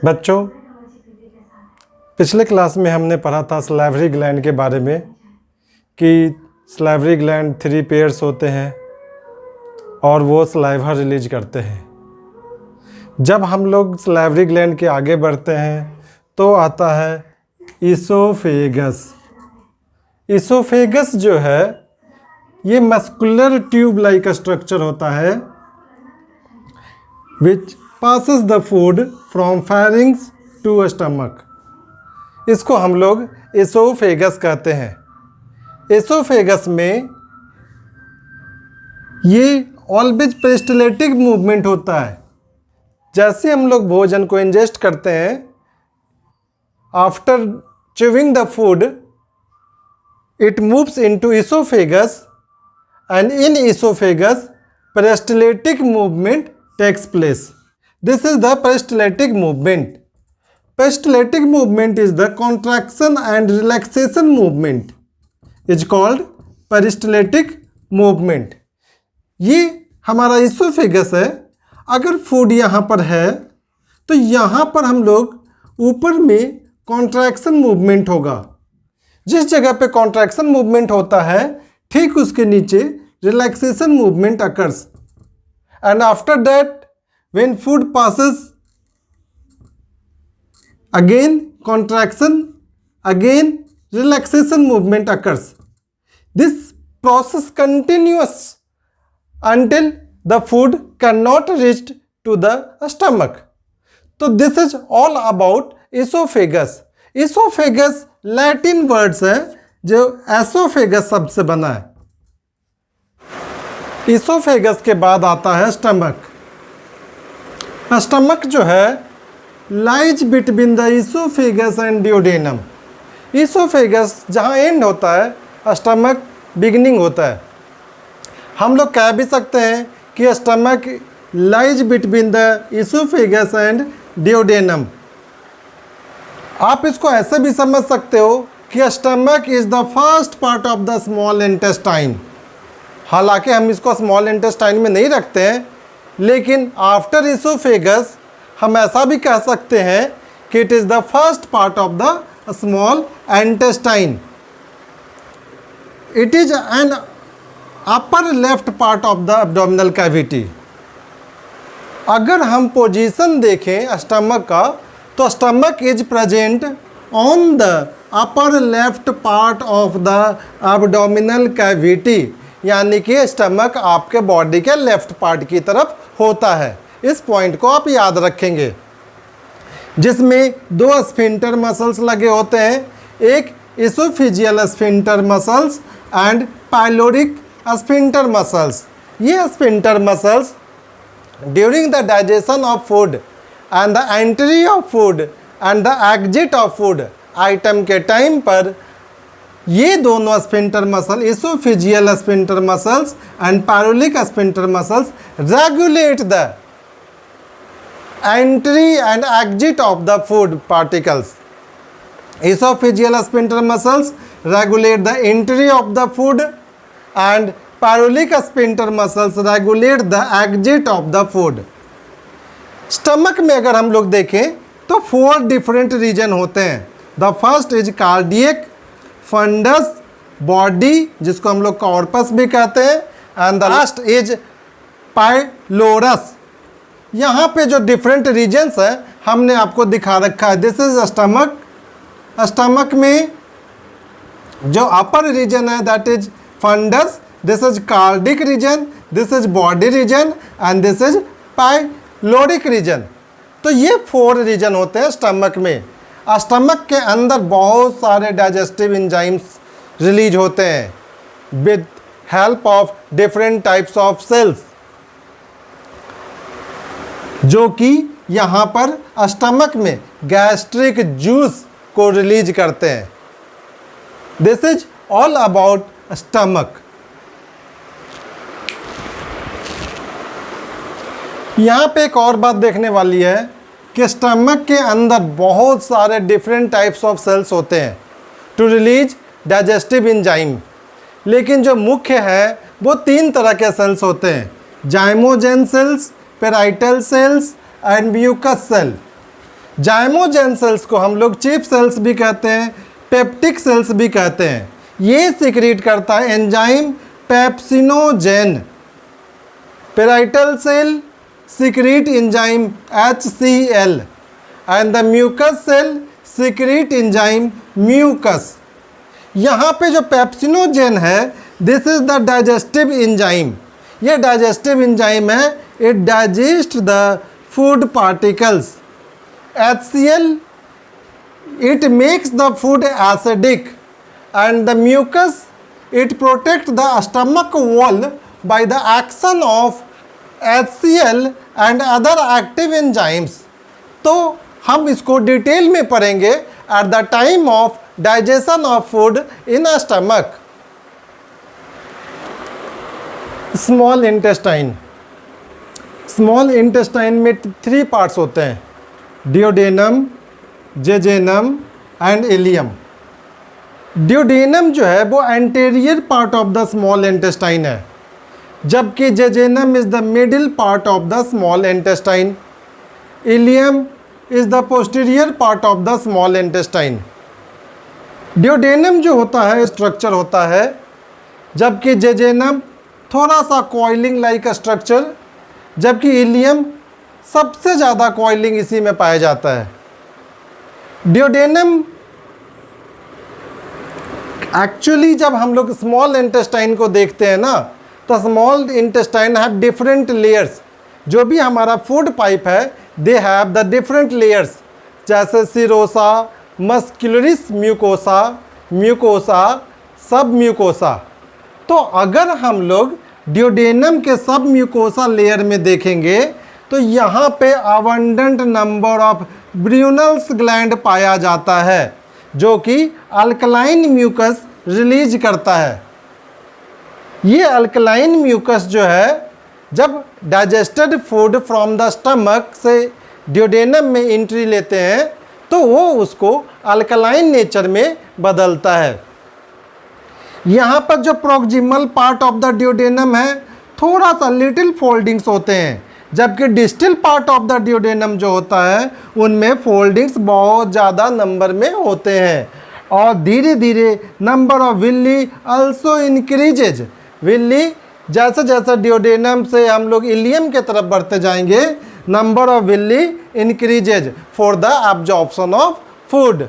बच्चों, पिछले क्लास में हमने पढ़ा था सलाइवरी ग्लैंड के बारे में कि सलाइवरी ग्लैंड 3 पेयर्स होते हैं और वो सलाइवा रिलीज करते हैं। जब हम लोग सलाइवरी ग्लैंड के आगे बढ़ते हैं तो आता है इसोफेगस। इसोफेगस जो है ये मस्कुलर ट्यूब लाइक स्ट्रक्चर होता है विच passes the food from pharynx to stomach। इसको हम लोग एसोफेगस कहते हैं। एसोफेगस में ये ऑलवेज पेरिस्टलेटिक मूवमेंट होता है। जैसे हम लोग भोजन को इंजेस्ट करते हैं, after chewing the food it moves into oesophagus and in oesophagus peristaltic movement takes place. This is the peristaltic movement. Peristaltic movement is the contraction and relaxation movement. Is called peristaltic movement. ये हमारा oesophagus है। अगर food यहाँ पर है तो यहाँ पर हम लोग ऊपर में कॉन्ट्रैक्शन मूवमेंट होगा। जिस जगह पे कॉन्ट्रैक्शन मूवमेंट होता है ठीक उसके नीचे relaxation movement occurs. And after that when food passes, again contraction, again relaxation movement occurs. This process continues until the food cannot reach to the stomach. So this is all about esophagus. Esophagus Latin words है जो esophagus शब्द से बना है। esophagus के बाद आता है स्टमक। स्टमक जो है lies between the oesophagus and duodenum. Oesophagus जहाँ एंड होता है स्टमक बिगिनिंग होता है। हम लोग कह भी सकते हैं कि stomach lies between the oesophagus and duodenum. आप इसको ऐसे भी समझ सकते हो कि stomach is the first part of the small intestine. हालांकि हम इसको स्मॉल इंटेस्टाइन में नहीं रखते हैं, लेकिन आफ्टर इसोफेगस हम ऐसा भी कह सकते हैं कि it is the first part of the small intestine. It is an upper left part of the abdominal cavity. अगर हम पोजीशन देखें स्टमक का तो stomach is present on the upper left part of the abdominal cavity, यानी कि stomach आपके body के left part की तरफ होता है। इस पॉइंट को आप याद रखेंगे, जिसमें 2 स्फिंक्टर मसल्स लगे होते हैं, एक oesophageal sphincter muscles and pyloric sphincter muscles. ये sphincter muscles during the digestion of food and the entry of food and the exit of food item के टाइम पर ये दोनों sphincter muscle oesophageal sphincter muscles and pyloric sphincter muscles regulate the entry and exit of the food particles. Oesophageal sphincter muscles regulate the entry of the food and pyloric sphincter muscles regulate the exit of the food. Stomach में अगर हम लोग देखें तो 4 different region होते हैं। The first is cardiac, fundus, body जिसको हम लोग कॉर्पस भी कहते हैं, and the last is pylorus. यहाँ पे जो डिफरेंट रीजन्स है हमने आपको दिखा रखा है। This is stomach. स्टमक में जो अपर रीजन है that is fundus, this is cardiac region, this is body region and this is pyloric region. तो ये 4 रीजन होते हैं स्टमक में। स्टमक के अंदर बहुत सारे डाइजेस्टिव एंजाइम्स रिलीज होते हैं with help of different types of cells, जो कि यहाँ पर स्टमक में गैस्ट्रिक जूस को रिलीज करते हैं। This is all about stomach. यहाँ पे एक और बात देखने वाली है कि स्टमक के अंदर बहुत सारे डिफरेंट टाइप्स ऑफ सेल्स होते हैं टू रिलीज डाइजेस्टिव एंजाइम, लेकिन जो मुख्य है वो 3 तरह के सेल्स होते हैं, zymogen cells, parietal cells and mucus cell. Zymogen cells को हम लोग चीफ सेल्स भी कहते हैं, पेप्टिक सेल्स भी कहते हैं। ये सिक्रीट करता है enzyme pepsinogen. Parietal cell secrete enzyme HCl and the mucus cell secrete enzyme mucus. यहाँ पे जो पेप्सिनोजेन है, this is the digestive enzyme. ये डाइजेस्टिव एंजाइम है, it digest the food particles. HCl, it makes the food acidic, and the mucus, it protects the stomach wall by the action of HCl and other active enzymes। तो हम इसको detail में पढ़ेंगे at the time of digestion of food in a stomach. Small intestine. Small intestine में 3 parts होते हैं, duodenum, jejunum and ileum. Duodenum जो है वो anterior part of the small intestine है, जबकि jejunum is the middle part of the small intestine. Ileum is the posterior part of the small intestine. Duodenum जो होता है स्ट्रक्चर होता है, जबकि जेजेनम थोड़ा सा कॉइलिंग लाइक स्ट्रक्चर, जबकि इलियम सबसे ज़्यादा कॉइलिंग इसी में पाया जाता है। डियोडेनम एक्चुअली जब हम लोग स्मॉल इंटेस्टाइन को देखते हैं ना, तो small intestine have different layers. जो भी हमारा फूड पाइप है, they have the different layers, जैसे सिरोसा, मस्कुलरिस म्यूकोसा, म्यूकोसा, सब म्यूकोसा। तो अगर हम लोग डियोडेनम के सब म्यूकोसा लेयर में देखेंगे तो यहाँ पे अबंडेंट नंबर ऑफ ब्रूनल्स ग्लैंड पाया जाता है, जो कि अल्कलाइन म्यूकस रिलीज करता है। ये अल्कलाइन म्यूकस जो है, जब digested food from the stomach से डियोडेनम में एंट्री लेते हैं तो वो उसको अल्कलाइन नेचर में बदलता है। यहाँ पर जो प्रोक्सिमल पार्ट ऑफ द डियोडेनम है, थोड़ा सा लिटिल फोल्डिंग्स होते हैं, जबकि डिस्टल पार्ट ऑफ द डियोडेनम जो होता है उनमें फोल्डिंग्स बहुत ज़्यादा नंबर में होते हैं। और धीरे धीरे number of Willey also increases. Willey जैसे जैसे डियोडेनम से हम लोग इलियम के तरफ बढ़ते जाएंगे, number of Willey increases for the absorption of food.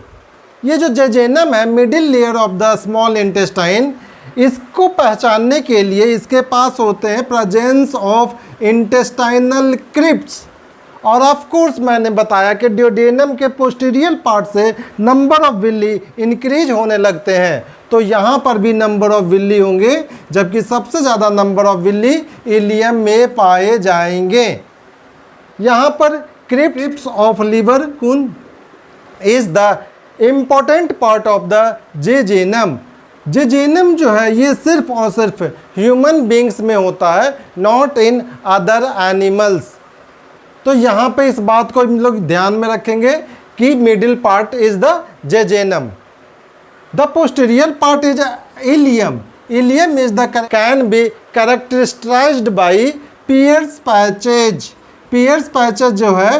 ये जो जेजेनम है, middle layer of the small intestine, इसको पहचानने के लिए इसके पास होते हैं प्रेजेंस ऑफ इंटेस्टाइनल क्रिप्ट्स। और ऑफ कोर्स मैंने बताया कि डियोडेनम के पोस्टीरियर पार्ट से नंबर ऑफ विल्ली इंक्रीज होने लगते हैं, तो यहाँ पर भी नंबर ऑफ विल्ली होंगे, जबकि सबसे ज़्यादा नंबर ऑफ विल्ली इलियम में पाए जाएंगे। यहाँ पर crypts of Lieberkuhn is the important part of the jejunum. Jejunum जो है ये सिर्फ और सिर्फ ह्यूमन बींग्स में होता है, नॉट इन अदर एनिमल्स। तो यहाँ पे इस बात को हम लोग ध्यान में रखेंगे कि middle part is the jejunum. The posterior part is ileum. Ileum is the can be characterised by Peyer's patches. Peyer's patches जो है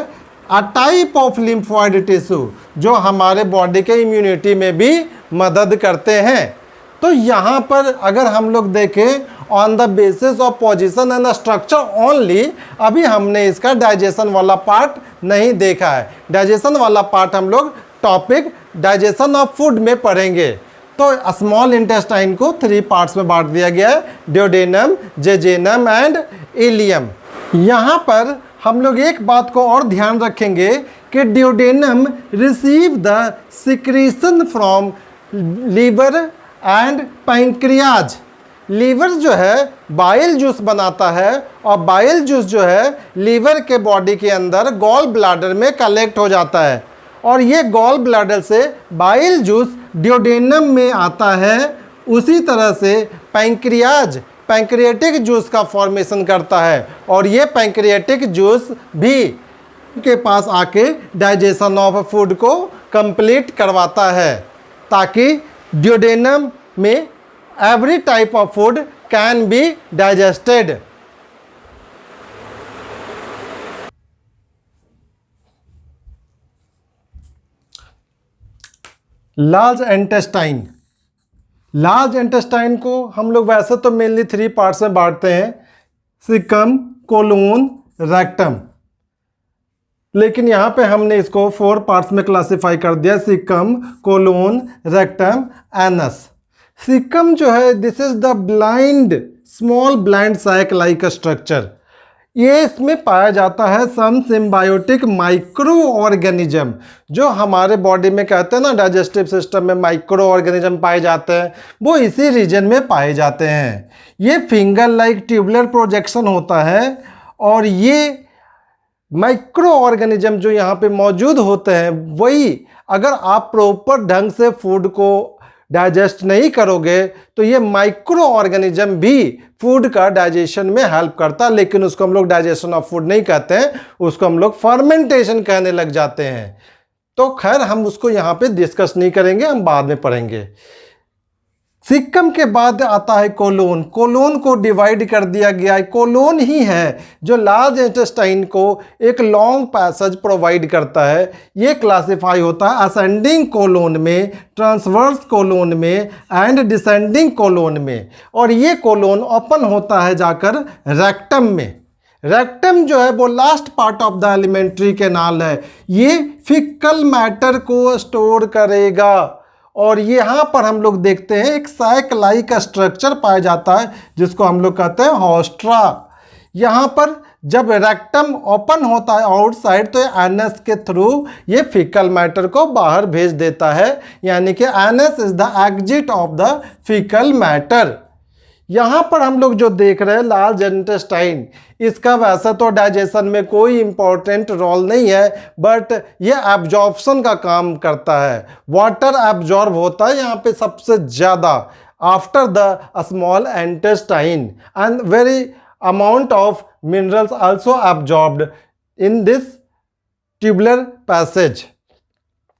a type of lymphoid tissue, जो हमारे बॉडी के इम्यूनिटी में भी मदद करते हैं। तो यहाँ पर अगर हम लोग देखें on the basis of position and structure only, अभी हमने इसका डाइजेशन वाला पार्ट नहीं देखा है। डाइजेशन वाला पार्ट हम लोग टॉपिक डाइजेशन ऑफ फूड में पढ़ेंगे। तो स्मॉल इंटेस्टाइन को 3 पार्ट्स में बांट दिया गया है, डियोडेनम, जेजेनम एंड इलियम। यहाँ पर हम लोग एक बात को और ध्यान रखेंगे कि duodenum receive the secretion from liver and pancreas. Liver जो है बाइल जूस बनाता है, और बाइल जूस जो है लीवर के बॉडी के अंदर गॉल ब्लैडर में कलेक्ट हो जाता है, और ये गॉल ब्लैडर से बाइल जूस डियोडेनम में आता है। उसी तरह से पैंक्रियाज पैंक्रियाटिक जूस का फॉर्मेशन करता है, और ये पैंक्रियाटिक जूस भी के पास आके डाइजेशन ऑफ फूड को कंप्लीट करवाता है, ताकि डियोडेनम में every type of food can be digested. Large intestine. Large intestine को हम लोग वैसे तो मेनली 3 पार्ट्स में बांटते हैं, सीकम, कोलोन, रेक्टम, लेकिन यहाँ पे हमने इसको 4 पार्ट्स में क्लासिफाई कर दिया, caecum, colon, rectum, anus. Caecum जो है, this is the blind, small blind sac like structure. ये इसमें पाया जाता है सम सिम्बायोटिक माइक्रो ऑर्गेनिज्म, जो हमारे बॉडी में कहते हैं ना डाइजेस्टिव सिस्टम में माइक्रो ऑर्गेनिज्म पाए जाते हैं, वो इसी रीजन में पाए जाते हैं। ये फिंगर लाइक ट्यूबुलर प्रोजेक्शन होता है, और ये माइक्रो ऑर्गेनिज्म जो यहाँ पे मौजूद होते हैं, वही अगर आप प्रॉपर ढंग से फूड को डाइजेस्ट नहीं करोगे तो ये माइक्रो ऑर्गेनिज्म भी फूड का डाइजेशन में हेल्प करता है, लेकिन उसको हम लोग डाइजेशन ऑफ फूड नहीं कहते हैं, उसको हम लोग फर्मेंटेशन कहने लग जाते हैं। तो खैर हम उसको यहाँ पे डिस्कस नहीं करेंगे, हम बाद में पढ़ेंगे। सीकम के बाद आता है कोलोन। कोलोन को डिवाइड कर दिया गया है। कोलोन ही है जो लार्ज इंटेस्टाइन को एक लॉन्ग पैसेज प्रोवाइड करता है। ये क्लासिफाई होता है असेंडिंग कोलोन में, ट्रांसवर्स कोलोन में एंड डिसेंडिंग कोलोन में, और ये कोलोन ओपन होता है जाकर रेक्टम में। रेक्टम जो है वो last part of the alimentary canal है। ये फिकल मैटर को स्टोर करेगा, और यहाँ पर हम लोग देखते हैं एक सैक लाइक स्ट्रक्चर पाया जाता है जिसको हम लोग कहते हैं हॉस्ट्रा। यहाँ पर जब रेक्टम ओपन होता है आउटसाइड, तो एनएस के थ्रू ये फीकल मैटर को बाहर भेज देता है, यानी कि NS is the exit of the faecal matter. यहाँ पर हम लोग जो देख रहे हैं लार्ज इंटेस्टाइन, इसका वैसे तो डाइजेशन में कोई इंपॉर्टेंट रोल नहीं है, बट ये एब्जॉर्प्शन का काम करता है। वाटर एब्जॉर्ब होता है यहाँ पे सबसे ज़्यादा after the small intestine, and very amount of minerals also absorbed in this tubular passage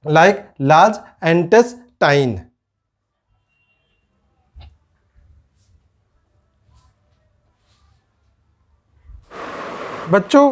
like large intestine. बच्चों